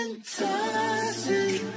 and tossing,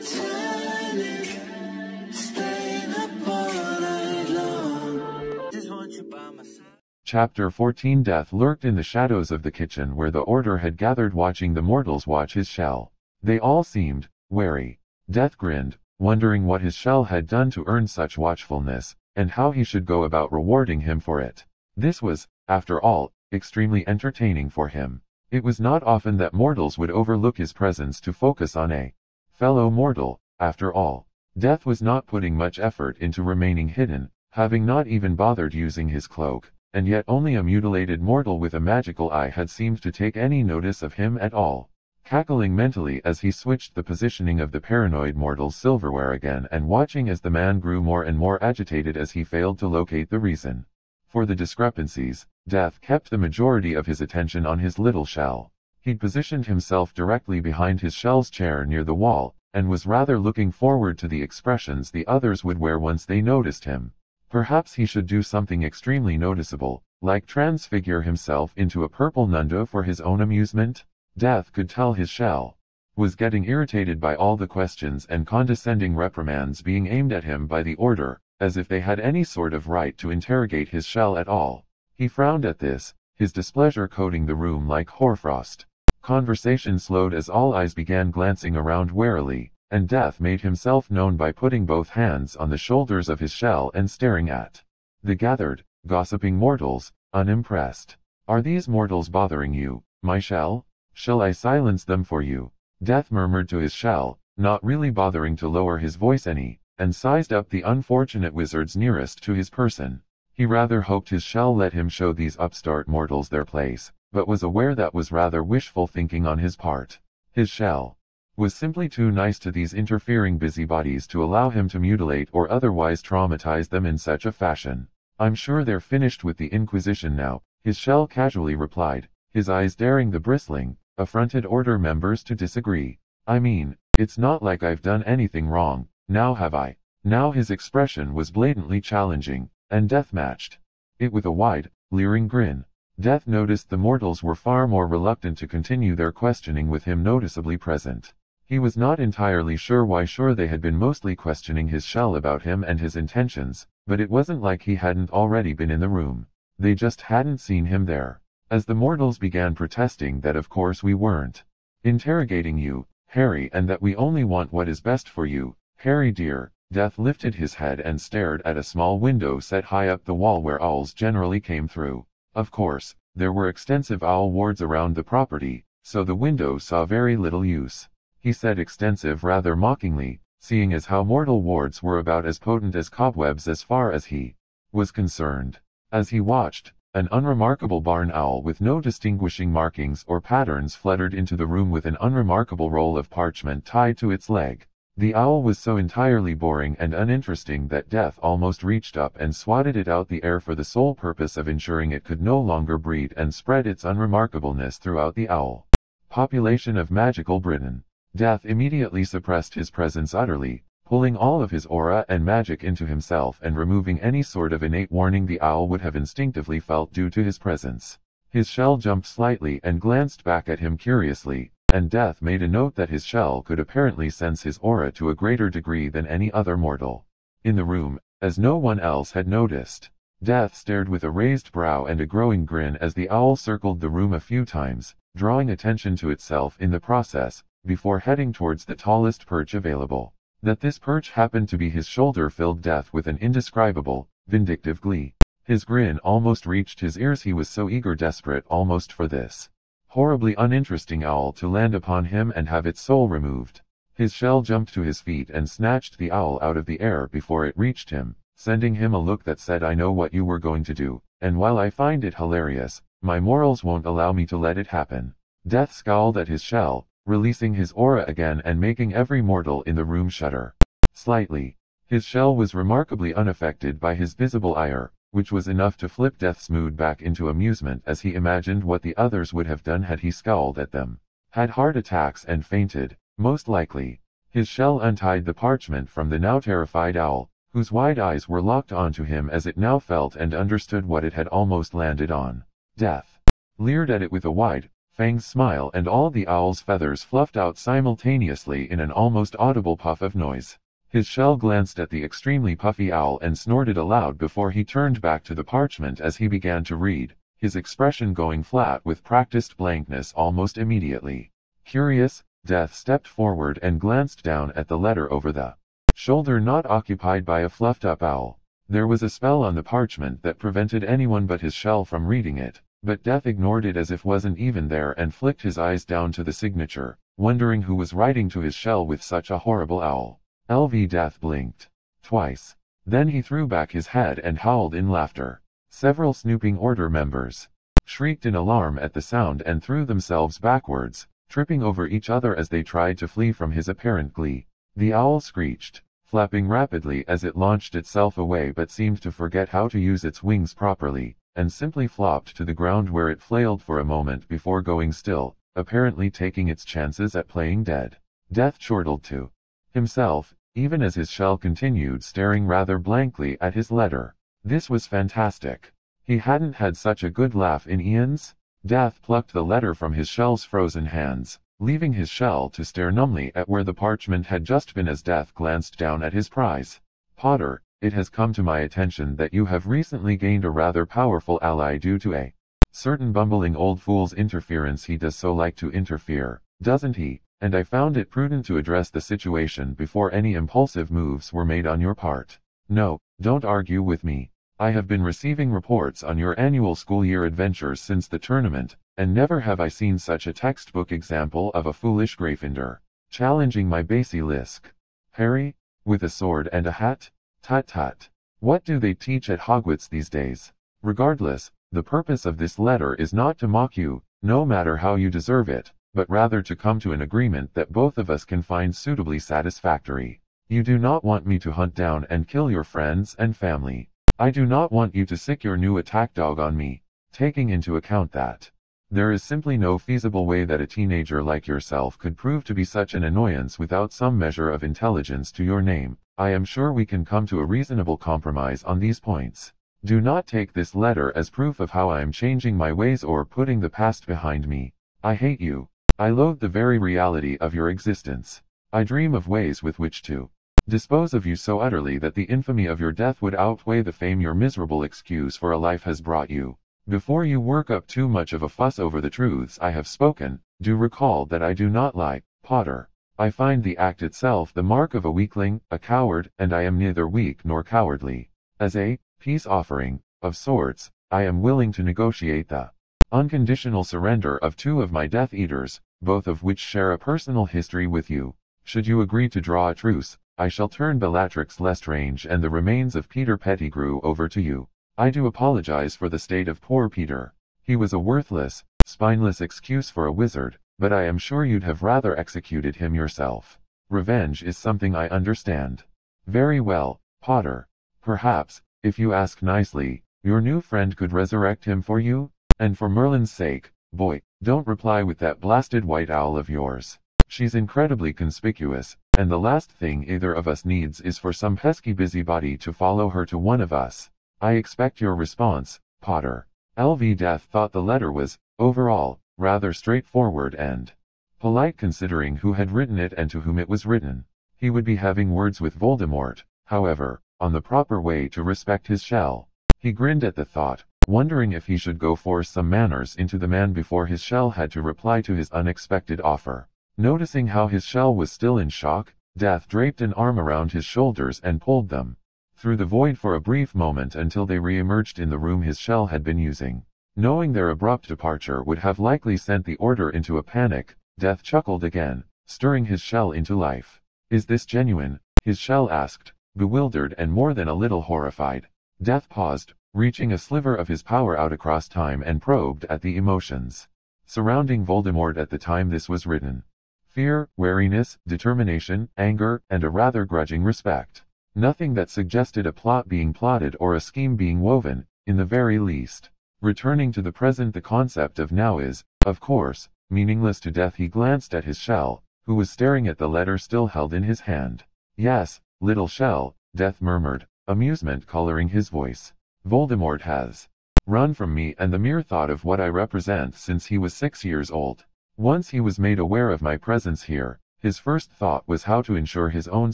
turning, staying up all night long. Just want you by my side. Chapter 14. Death lurked in the shadows of the kitchen where the Order had gathered, watching the mortals watch his shell. They all seemed wary. Death grinned, wondering what his shell had done to earn such watchfulness, and how he should go about rewarding him for it. This was, after all, extremely entertaining for him. It was not often that mortals would overlook his presence to focus on a fellow mortal. After all, Death was not putting much effort into remaining hidden, having not even bothered using his cloak, and yet only a mutilated mortal with a magical eye had seemed to take any notice of him at all. Cackling mentally as he switched the positioning of the paranoid mortal's silverware again, and watching as the man grew more and more agitated as he failed to locate the reason for the discrepancies, Death kept the majority of his attention on his little shell. He'd positioned himself directly behind his shell's chair near the wall, and was rather looking forward to the expressions the others would wear once they noticed him. Perhaps he should do something extremely noticeable, like transfigure himself into a purple nunda for his own amusement. Death could tell his shell was getting irritated by all the questions and condescending reprimands being aimed at him by the Order, as if they had any sort of right to interrogate his shell at all. He frowned at this, his displeasure coating the room like hoarfrost. Conversation slowed as all eyes began glancing around warily, and Death made himself known by putting both hands on the shoulders of his shell and staring at the gathered, gossiping mortals, unimpressed. "Are these mortals bothering you, my shell? Shall I silence them for you?" Death murmured to his shell, not really bothering to lower his voice any, and sized up the unfortunate wizards nearest to his person. He rather hoped his shell let him show these upstart mortals their place, but was aware that was rather wishful thinking on his part. His shell was simply too nice to these interfering busybodies to allow him to mutilate or otherwise traumatize them in such a fashion. "I'm sure they're finished with the Inquisition now," his shell casually replied, his eyes daring the bristling, affronted Order members to disagree. "I mean, it's not like I've done anything wrong, now have I?" Now his expression was blatantly challenging, and Death matched it with a wide, leering grin. Death noticed the mortals were far more reluctant to continue their questioning with him noticeably present. He was not entirely sure why. Sure, they had been mostly questioning his shell about him and his intentions, but it wasn't like he hadn't already been in the room. They just hadn't seen him there. As the mortals began protesting that of course we weren't interrogating you, Harry, and that we only want what is best for you, Harry dear, Death lifted his head and stared at a small window set high up the wall where owls generally came through. Of course, there were extensive owl wards around the property, so the window saw very little use. He said extensive rather mockingly, seeing as how mortal wards were about as potent as cobwebs as far as he was concerned. As he watched, an unremarkable barn owl with no distinguishing markings or patterns fluttered into the room with an unremarkable roll of parchment tied to its leg. The owl was so entirely boring and uninteresting that Death almost reached up and swatted it out the air for the sole purpose of ensuring it could no longer breed and spread its unremarkableness throughout the owl population of magical Britain. Death immediately suppressed his presence utterly, pulling all of his aura and magic into himself and removing any sort of innate warning the owl would have instinctively felt due to his presence. His shell jumped slightly and glanced back at him curiously, and Death made a note that his shell could apparently sense his aura to a greater degree than any other mortal in the room, as no one else had noticed. Death stared with a raised brow and a growing grin as the owl circled the room a few times, drawing attention to itself in the process, before heading towards the tallest perch available. That this perch happened to be his shoulder filled Death with an indescribable, vindictive glee. His grin almost reached his ears. He was so eager, desperate almost, for this horribly uninteresting owl to land upon him and have its soul removed. His shell jumped to his feet and snatched the owl out of the air before it reached him, sending him a look that said, "I know what you were going to do, and while I find it hilarious, my morals won't allow me to let it happen." Death scowled at his shell, releasing his aura again and making every mortal in the room shudder slightly. His shell was remarkably unaffected by his visible ire, which was enough to flip Death's mood back into amusement as he imagined what the others would have done had he scowled at them. Had heart attacks and fainted, most likely. His shell untied the parchment from the now terrified owl, whose wide eyes were locked onto him as it now felt and understood what it had almost landed on. Death leered at it with a wide, Fang's smile and all the owl's feathers fluffed out simultaneously in an almost audible puff of noise. His shell glanced at the extremely puffy owl and snorted aloud before he turned back to the parchment as he began to read, his expression going flat with practiced blankness almost immediately. Curious, Death stepped forward and glanced down at the letter over the shoulder not occupied by a fluffed-up owl. There was a spell on the parchment that prevented anyone but his shell from reading it, but Death ignored it as if wasn't even there and flicked his eyes down to the signature, wondering who was writing to his shell with such a horrible owl. LV Death blinked twice. Then he threw back his head and howled in laughter. Several snooping Order members shrieked in alarm at the sound and threw themselves backwards, tripping over each other as they tried to flee from his apparent glee. The owl screeched, flapping rapidly as it launched itself away but seemed to forget how to use its wings properly, and simply flopped to the ground where it flailed for a moment before going still, apparently taking its chances at playing dead. Death chortled to himself, even as his shell continued staring rather blankly at his letter. This was fantastic. He hadn't had such a good laugh in eons. Death plucked the letter from his shell's frozen hands, leaving his shell to stare numbly at where the parchment had just been as Death glanced down at his prize. Potter, it has come to my attention that you have recently gained a rather powerful ally due to a certain bumbling old fool's interference. He does so like to interfere, doesn't he? And I found it prudent to address the situation before any impulsive moves were made on your part. No, don't argue with me. I have been receiving reports on your annual school year adventures since the tournament, and never have I seen such a textbook example of a foolish Gryffindor challenging my basilisk. Harry, with a sword and a hat? Tut tut. What do they teach at Hogwarts these days? Regardless, the purpose of this letter is not to mock you, no matter how you deserve it, but rather to come to an agreement that both of us can find suitably satisfactory. You do not want me to hunt down and kill your friends and family. I do not want you to sick your new attack dog on me, taking into account that there is simply no feasible way that a teenager like yourself could prove to be such an annoyance without some measure of intelligence to your name. I am sure we can come to a reasonable compromise on these points. Do not take this letter as proof of how I am changing my ways or putting the past behind me. I hate you. I loathe the very reality of your existence. I dream of ways with which to dispose of you so utterly that the infamy of your death would outweigh the fame your miserable excuse for a life has brought you. Before you work up too much of a fuss over the truths I have spoken, do recall that I do not lie, Potter. I find the act itself the mark of a weakling, a coward, and I am neither weak nor cowardly. As a peace offering, of sorts, I am willing to negotiate the unconditional surrender of two of my Death Eaters, both of which share a personal history with you. Should you agree to draw a truce, I shall turn Bellatrix Lestrange and the remains of Peter Pettigrew over to you. I do apologize for the state of poor Peter. He was a worthless, spineless excuse for a wizard, but I am sure you'd have rather executed him yourself. Revenge is something I understand. Very well, Potter. Perhaps, if you ask nicely, your new friend could resurrect him for you? And for Merlin's sake, boy, don't reply with that blasted white owl of yours. She's incredibly conspicuous, and the last thing either of us needs is for some pesky busybody to follow her to one of us. I expect your response, Potter. LV Death thought the letter was, overall, rather straightforward and polite considering who had written it and to whom it was written. He would be having words with Voldemort, however, on the proper way to respect his shell. He grinned at the thought, wondering if he should go force some manners into the man before his shell had to reply to his unexpected offer. Noticing how his shell was still in shock, Death draped an arm around his shoulders and pulled them through the void for a brief moment until they re-emerged in the room his shell had been using. Knowing their abrupt departure would have likely sent the Order into a panic, Death chuckled again, stirring his shell into life. Is this genuine? His shell asked, bewildered and more than a little horrified. Death paused, reaching a sliver of his power out across time and probed at the emotions surrounding Voldemort at the time this was written. Fear, wariness, determination, anger, and a rather grudging respect. Nothing that suggested a plot being plotted or a scheme being woven, in the very least. Returning to the present, the concept of now is, of course, meaningless to Death. He glanced at his shell, who was staring at the letter still held in his hand. Yes, little shell, Death murmured, amusement coloring his voice. Voldemort has run from me and the mere thought of what I represent since he was 6 years old. Once he was made aware of my presence here, his first thought was how to ensure his own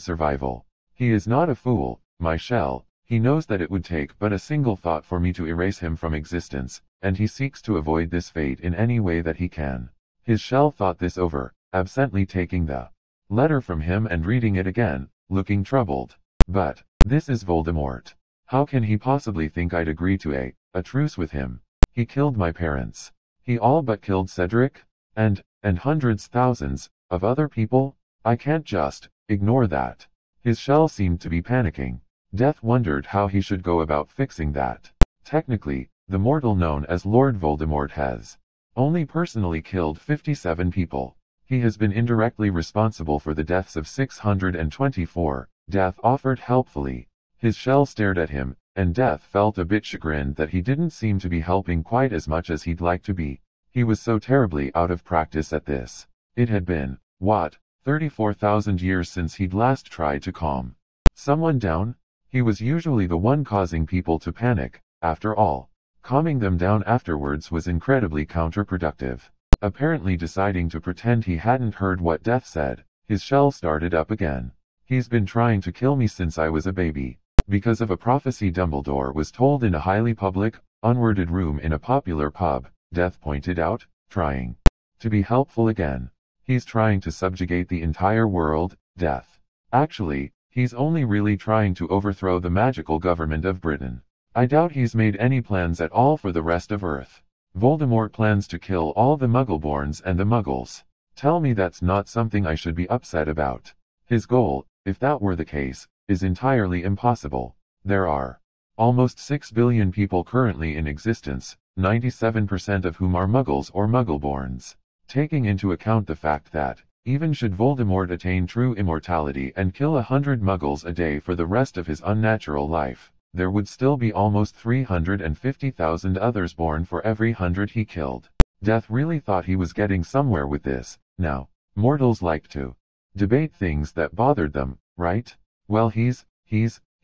survival. He is not a fool, my shell. He knows that it would take but a single thought for me to erase him from existence, and he seeks to avoid this fate in any way that he can. His shell thought this over, absently taking the letter from him and reading it again, looking troubled. But, this is Voldemort. How can he possibly think I'd agree to a truce with him? He killed my parents. He all but killed Cedric, and hundreds, thousands, of other people. I can't just ignore that. His shell seemed to be panicking. Death wondered how he should go about fixing that. Technically, the mortal known as Lord Voldemort has only personally killed 57 people. He has been indirectly responsible for the deaths of 624. Death offered helpfully. His shell stared at him, and Death felt a bit chagrined that he didn't seem to be helping quite as much as he'd like to be. He was so terribly out of practice at this. It had been, what, 34,000 years since he'd last tried to calm someone down? He was usually the one causing people to panic. After all, calming them down afterwards was incredibly counterproductive. Apparently deciding to pretend he hadn't heard what Death said, his shell started up again. He's been trying to kill me since I was a baby. Because of a prophecy Dumbledore was told in a highly public, unworded room in a popular pub, Death pointed out, trying to be helpful again. He's trying to subjugate the entire world, Death. Actually, he's only really trying to overthrow the magical government of Britain. I doubt he's made any plans at all for the rest of Earth. Voldemort plans to kill all the Muggleborns and the Muggles. Tell me that's not something I should be upset about. His goal, if that were the case, is entirely impossible. There are almost 6 billion people currently in existence, 97% of whom are Muggles or Muggleborns. Taking into account the fact that, even should Voldemort attain true immortality and kill 100 Muggles a day for the rest of his unnatural life, there would still be almost 350,000 others born for every 100 he killed. Death really thought he was getting somewhere with this. Now, mortals like to debate things that bothered them, right? Well, he's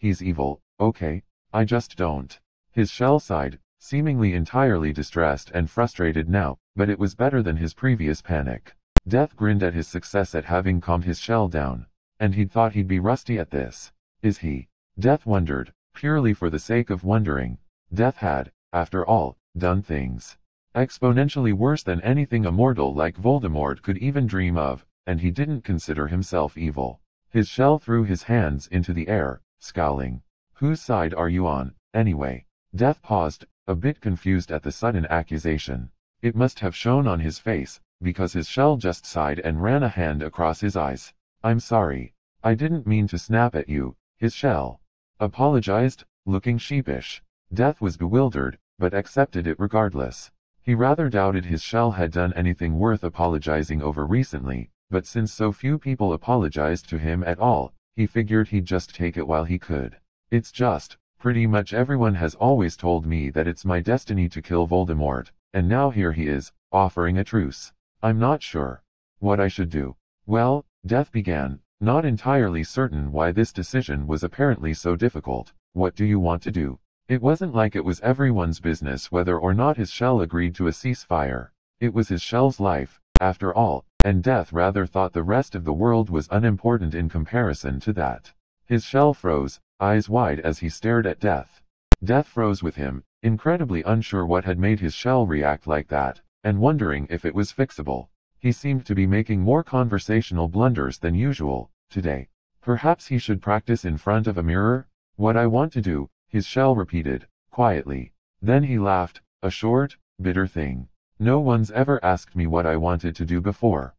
evil, okay? I just don't. His shell sighed, seemingly entirely distressed and frustrated now, but it was better than his previous panic. Death grinned at his success at having calmed his shell down. And he'd thought he'd be rusty at this. Is he? Death wondered, purely for the sake of wondering. Death had, after all, done things exponentially worse than anything a mortal like Voldemort could even dream of, and he didn't consider himself evil. His shell threw his hands into the air, scowling. Whose side are you on, anyway? Death paused, a bit confused at the sudden accusation. It must have shown on his face, because his shell just sighed and ran a hand across his eyes. I'm sorry. I didn't mean to snap at you, his shell apologized, looking sheepish. Death was bewildered, but accepted it regardless. He rather doubted his shell had done anything worth apologizing over recently, but since so few people apologized to him at all, he figured he'd just take it while he could. It's just, pretty much everyone has always told me that it's my destiny to kill Voldemort, and now here he is, offering a truce. I'm not sure what I should do. Well, Death began, not entirely certain why this decision was apparently so difficult. What do you want to do? It wasn't like it was everyone's business whether or not his shell agreed to a ceasefire. It was his shell's life, after all, and Death rather thought the rest of the world was unimportant in comparison to that. His shell froze, eyes wide as he stared at Death. Death froze with him, incredibly unsure what had made his shell react like that, and wondering if it was fixable. He seemed to be making more conversational blunders than usual, today. Perhaps he should practice in front of a mirror? What I want to do, his shell repeated, quietly. Then he laughed, a short, bitter thing. No one's ever asked me what I wanted to do before.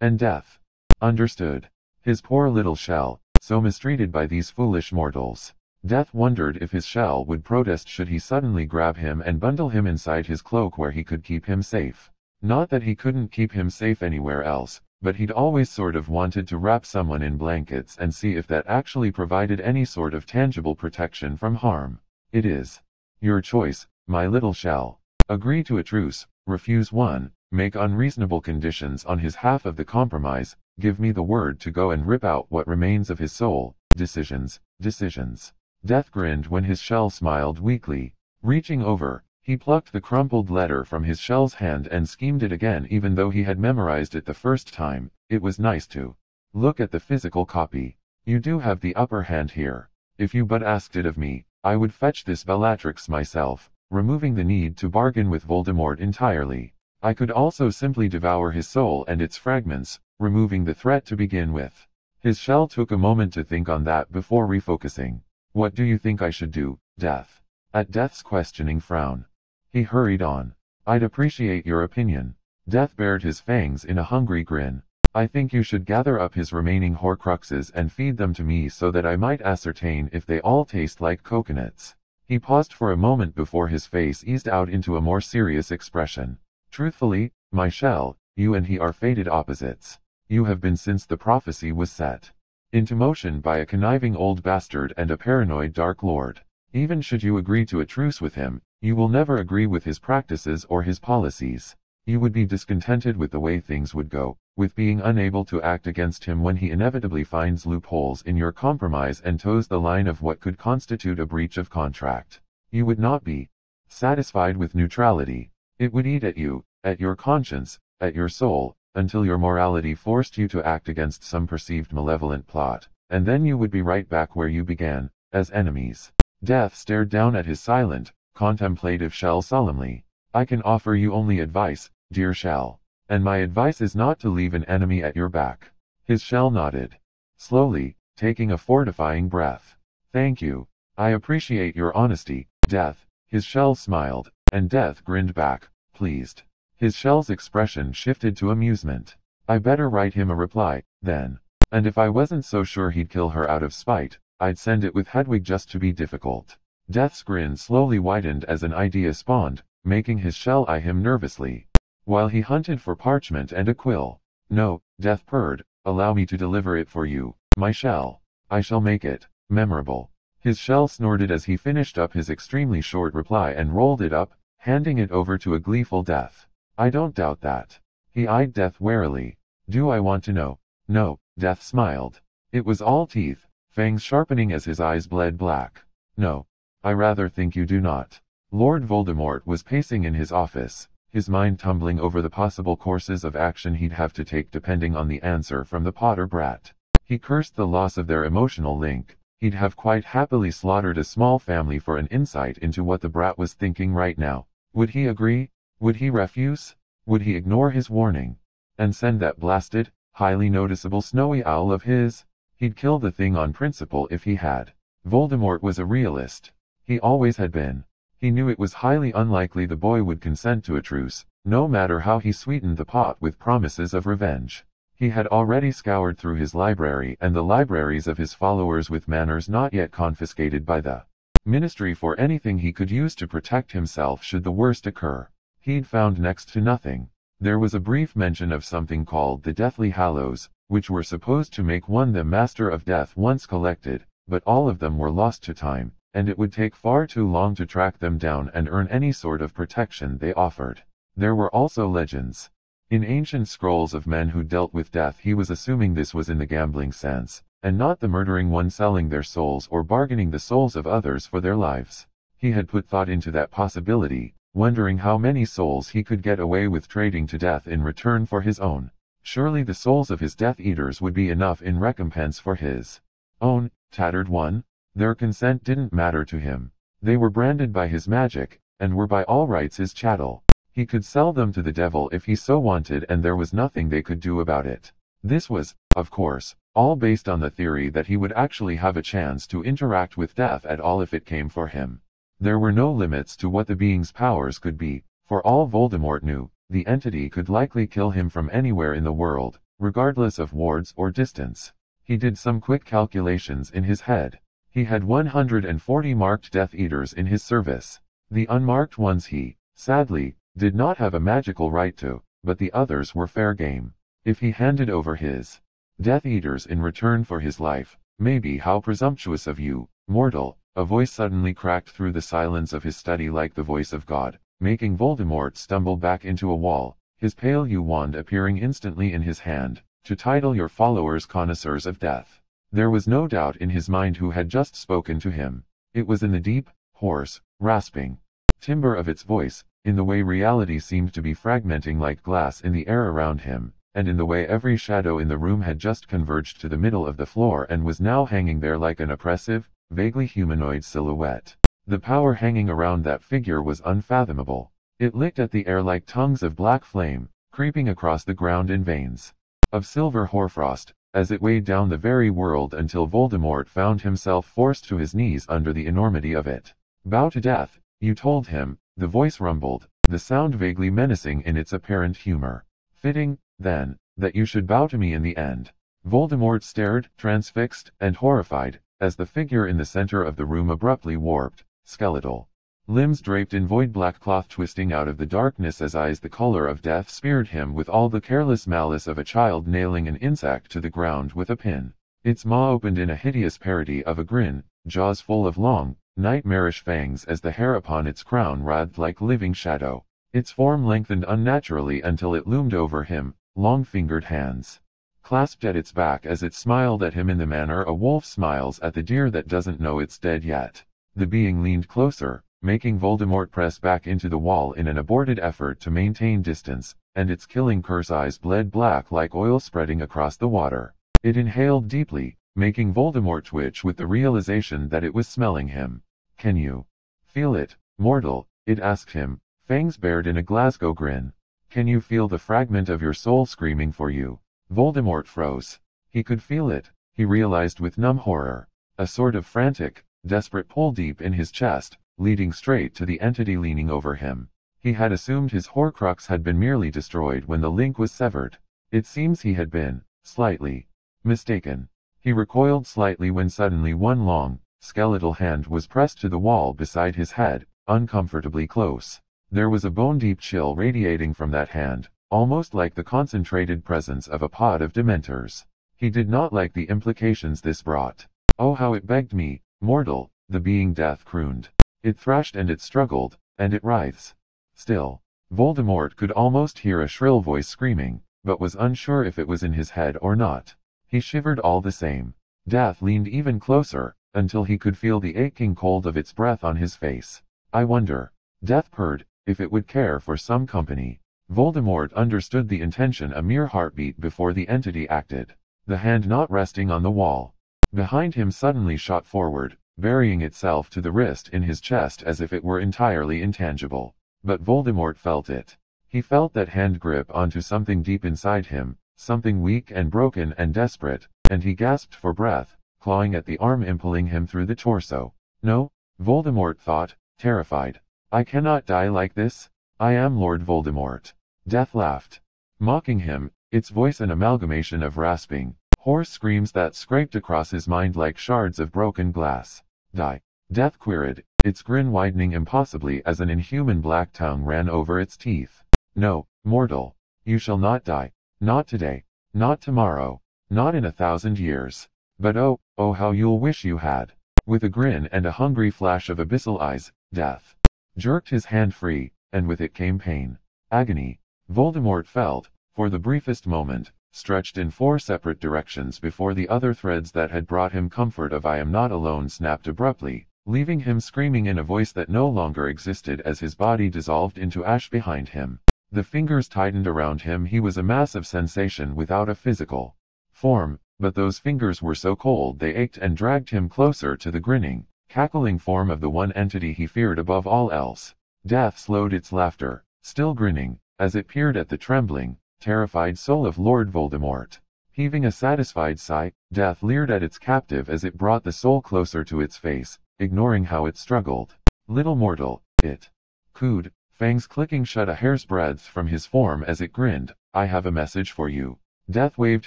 And Death understood. His poor little shell, so mistreated by these foolish mortals. Death wondered if his shell would protest should he suddenly grab him and bundle him inside his cloak where he could keep him safe. Not that he couldn't keep him safe anywhere else, but he'd always sort of wanted to wrap someone in blankets and see if that actually provided any sort of tangible protection from harm. It is your choice, my little shell. Agree to a truce, refuse one, make unreasonable conditions on his half of the compromise, give me the word to go and rip out what remains of his soul. Decisions, decisions. Death grinned when his shell smiled weakly. Reaching over, he plucked the crumpled letter from his shell's hand and schemed it again. Even though he had memorized it the first time, it was nice to look at the physical copy. You do have the upper hand here. If you but asked it of me, I would fetch this Bellatrix myself, removing the need to bargain with Voldemort entirely. I could also simply devour his soul and its fragments, removing the threat to begin with. His shell took a moment to think on that before refocusing. What do you think I should do, Death? At Death's questioning frown, he hurried on. I'd appreciate your opinion. Death bared his fangs in a hungry grin. I think you should gather up his remaining Horcruxes and feed them to me so that I might ascertain if they all taste like coconuts. He paused for a moment before his face eased out into a more serious expression. Truthfully, my shell, you and he are fated opposites. You have been since the prophecy was set into motion by a conniving old bastard and a paranoid Dark Lord. Even should you agree to a truce with him, you will never agree with his practices or his policies. You would be discontented with the way things would go, with being unable to act against him when he inevitably finds loopholes in your compromise and toes the line of what could constitute a breach of contract. You would not be satisfied with neutrality. It would eat at you, at your conscience, at your soul, until your morality forced you to act against some perceived malevolent plot, and then you would be right back where you began, as enemies. Death stared down at his silent, contemplative shell solemnly. I can offer you only advice, dear shell. And my advice is not to leave an enemy at your back. His shell nodded. Slowly, taking a fortifying breath. Thank you. I appreciate your honesty, Death. His shell smiled, and Death grinned back, pleased. His shell's expression shifted to amusement. I better write him a reply, then. And if I wasn't so sure he'd kill her out of spite, I'd send it with Hedwig just to be difficult. Death's grin slowly widened as an idea spawned, making his shell eye him nervously, while he hunted for parchment and a quill. No, Death purred, allow me to deliver it for you, my shell. I shall make it memorable. His shell snorted as he finished up his extremely short reply and rolled it up, handing it over to a gleeful Death. I don't doubt that. He eyed Death warily. Do I want to know? No, Death smiled. It was all teeth, fangs sharpening as his eyes bled black. No. I rather think you do not. Lord Voldemort was pacing in his office, his mind tumbling over the possible courses of action he'd have to take depending on the answer from the Potter brat. He cursed the loss of their emotional link. He'd have quite happily slaughtered a small family for an insight into what the brat was thinking right now. Would he agree? Would he refuse? Would he ignore his warning and send that blasted, highly noticeable snowy owl of his? He'd kill the thing on principle if he had. Voldemort was a realist. He always had been. He knew it was highly unlikely the boy would consent to a truce, no matter how he sweetened the pot with promises of revenge. He had already scoured through his library and the libraries of his followers with manors not yet confiscated by the Ministry for anything he could use to protect himself should the worst occur. He'd found next to nothing. There was a brief mention of something called the Deathly Hallows, which were supposed to make one the Master of Death once collected, but all of them were lost to time, and it would take far too long to track them down and earn any sort of protection they offered. There were also legends in ancient scrolls of men who dealt with death. He was assuming this was in the gambling sense, and not the murdering one selling their souls or bargaining the souls of others for their lives. He had put thought into that possibility, wondering how many souls he could get away with trading to death in return for his own. Surely the souls of his Death Eaters would be enough in recompense for his own tattered one. Their consent didn't matter to him. They were branded by his magic, and were by all rights his chattel. He could sell them to the devil if he so wanted, and there was nothing they could do about it. This was, of course, all based on the theory that he would actually have a chance to interact with death at all if it came for him. There were no limits to what the being's powers could be. For all Voldemort knew, the entity could likely kill him from anywhere in the world, regardless of wards or distance. He did some quick calculations in his head. He had 140 marked Death Eaters in his service. The unmarked ones he, sadly, did not have a magical right to, but the others were fair game. If he handed over his Death Eaters in return for his life, maybe how presumptuous of you, mortal. A voice suddenly cracked through the silence of his study like the voice of God, making Voldemort stumble back into a wall, his pale yew wand appearing instantly in his hand, to title your followers connoisseurs of death. There was no doubt in his mind who had just spoken to him. It was in the deep, hoarse, rasping timbre of its voice, in the way reality seemed to be fragmenting like glass in the air around him, and in the way every shadow in the room had just converged to the middle of the floor and was now hanging there like an oppressive, vaguely humanoid silhouette. The power hanging around that figure was unfathomable. It licked at the air like tongues of black flame, creeping across the ground in veins of silver hoarfrost, as it weighed down the very world until Voldemort found himself forced to his knees under the enormity of it. "Bow to death, you told him," the voice rumbled, the sound vaguely menacing in its apparent humor. "Fitting, then, that you should bow to me in the end." Voldemort stared, transfixed and horrified, as the figure in the center of the room abruptly warped, skeletal. Limbs draped in void black cloth twisting out of the darkness as eyes the color of death speared him with all the careless malice of a child nailing an insect to the ground with a pin. Its maw opened in a hideous parody of a grin, jaws full of long, nightmarish fangs as the hair upon its crown writhed like living shadow. Its form lengthened unnaturally until it loomed over him, long-fingered hands clasped at its back as it smiled at him in the manner a wolf smiles at the deer that doesn't know it's dead yet. The being leaned closer, making Voldemort press back into the wall in an aborted effort to maintain distance, and its killing curse eyes bled black like oil spreading across the water. It inhaled deeply, making Voldemort twitch with the realization that it was smelling him. "Can you feel it, mortal?" it asked him, fangs bared in a Glasgow grin. "Can you feel the fragment of your soul screaming for you?" Voldemort froze. He could feel it, he realized with numb horror. A sort of frantic, desperate pull deep in his chest, leading straight to the entity leaning over him. He had assumed his Horcrux had been merely destroyed when the link was severed. It seems he had been, slightly, mistaken. He recoiled slightly when suddenly one long, skeletal hand was pressed to the wall beside his head, uncomfortably close. There was a bone-deep chill radiating from that hand, almost like the concentrated presence of a pod of dementors. He did not like the implications this brought. "Oh, how it begged me, mortal," the being death crooned. "It thrashed and it struggled, and it writhes. Still." Voldemort could almost hear a shrill voice screaming, but was unsure if it was in his head or not. He shivered all the same. Death leaned even closer, until he could feel the aching cold of its breath on his face. "I wonder," Death purred, "if it would care for some company." Voldemort understood the intention a mere heartbeat before the entity acted. The hand not resting on the wall behind him suddenly shot forward, burying itself to the wrist in his chest as if it were entirely intangible. But Voldemort felt it. He felt that hand grip onto something deep inside him, something weak and broken and desperate, and he gasped for breath, clawing at the arm impaling him through the torso. "No," Voldemort thought, terrified. "I cannot die like this. I am Lord Voldemort." Death laughed, mocking him, its voice an amalgamation of rasping, hoarse screams that scraped across his mind like shards of broken glass. "Die?" Death queried, its grin widening impossibly as an inhuman black tongue ran over its teeth. "No, mortal. You shall not die. Not today. Not tomorrow. Not in 1,000 years. But oh, how you'll wish you had." With a grin and a hungry flash of abyssal eyes, Death jerked his hand free, and with it came pain. Agony. Voldemort felt, for the briefest moment, stretched in 4 separate directions before the other threads that had brought him comfort of "I am not alone" snapped abruptly, leaving him screaming in a voice that no longer existed as his body dissolved into ash behind him. The fingers tightened around him. He was a mass of sensation without a physical form, but those fingers were so cold they ached and dragged him closer to the grinning, cackling form of the one entity he feared above all else. Death slowed its laughter, still grinning, as it peered at the trembling, terrified soul of Lord Voldemort. Heaving a satisfied sigh, Death leered at its captive as it brought the soul closer to its face, ignoring how it struggled. "Little mortal," it cooed, fangs clicking shut a hair's breadth from his form as it grinned, "I have a message for you." Death waved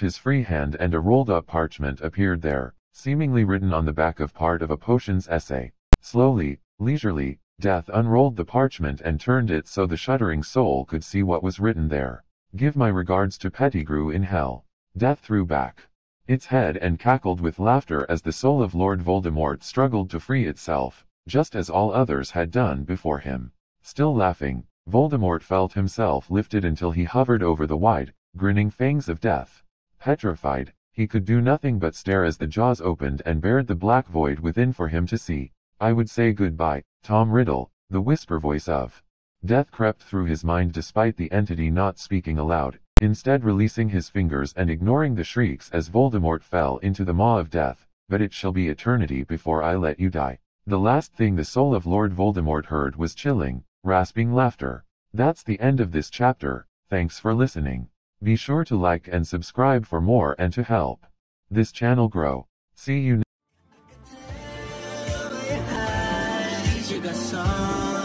his free hand and a rolled-up parchment appeared there, seemingly written on the back of part of a potions essay. Slowly, leisurely, Death unrolled the parchment and turned it so the shuddering soul could see what was written there. "Give my regards to Pettigrew in hell." Death threw back its head and cackled with laughter as the soul of Lord Voldemort struggled to free itself, just as all others had done before him. Still laughing, Voldemort felt himself lifted until he hovered over the wide, grinning fangs of Death. Petrified, he could do nothing but stare as the jaws opened and bared the black void within for him to see. "I would say goodbye, Tom Riddle," The whisper voice of death crept through his mind despite the entity not speaking aloud, instead releasing his fingers and ignoring the shrieks as Voldemort fell into the maw of death. But it shall be eternity before I let you die. The last thing the soul of Lord Voldemort heard was chilling, rasping laughter. That's the end of this chapter. Thanks for listening. Be sure to like and subscribe for more and to help this channel grow. See you next time. You got some